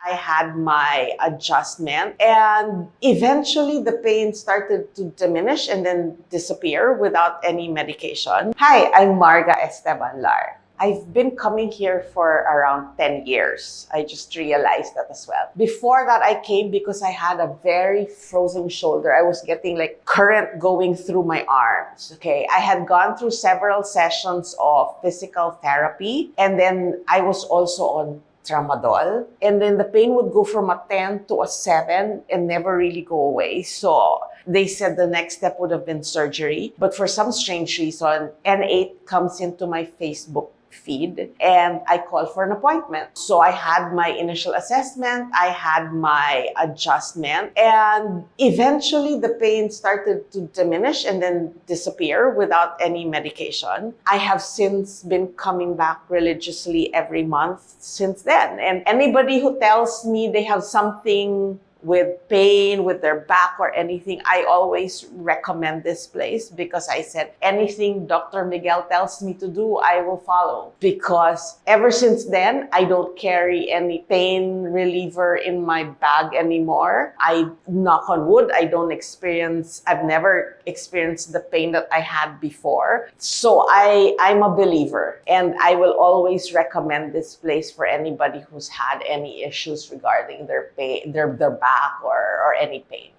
I had my adjustment, and eventually the pain started to diminish and then disappear without any medication. Hi, I'm Marga Esteban Lar. I've been coming here for around 10 years. I just realized that as well. Before that, I came because I had a very frozen shoulder. I was getting like current going through my arms, okay? I had gone through several sessions of physical therapy, and then I was also on tramadol, and then the pain would go from a 10 to a 7 and never really go away. So they said the next step would have been surgery. But for some strange reason, N8 comes into my Facebook feed and I called for an appointment. So I had my initial assessment, I had my adjustment, and eventually the pain started to diminish and then disappear without any medication. I have since been coming back religiously every month since then. And anybody who tells me they have something with pain, with their back or anything, I always recommend this place because I said, anything Dr. Miguel tells me to do, I will follow. Because ever since then, I don't carry any pain reliever in my bag anymore. I knock on wood, I've never experienced the pain that I had before. So I'm a believer, and I will always recommend this place for anybody who's had any issues regarding their pain, their back or any pain.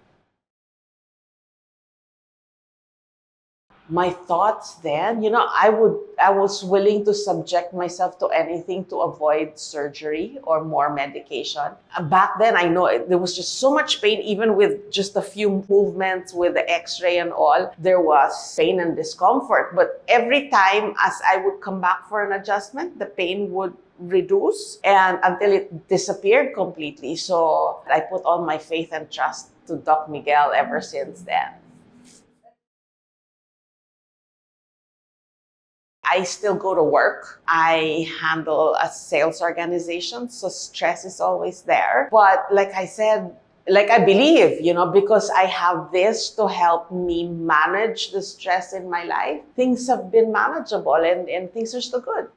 My thoughts then, I was willing to subject myself to anything to avoid surgery or more medication. Back then, I know there was just so much pain, even with just a few movements with the x-ray and all, there was pain and discomfort. But every time as I would come back for an adjustment, the pain would reduce and until it disappeared completely. So I put all my faith and trust to Doc Miguel ever since then. I still go to work. I handle a sales organization, so stress is always there. But like I said, like I believe, because I have this to help me manage the stress in my life, things have been manageable and things are still good.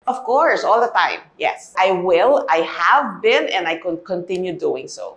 Of course, all the time. Yes, I will. I have been, and I could continue doing so.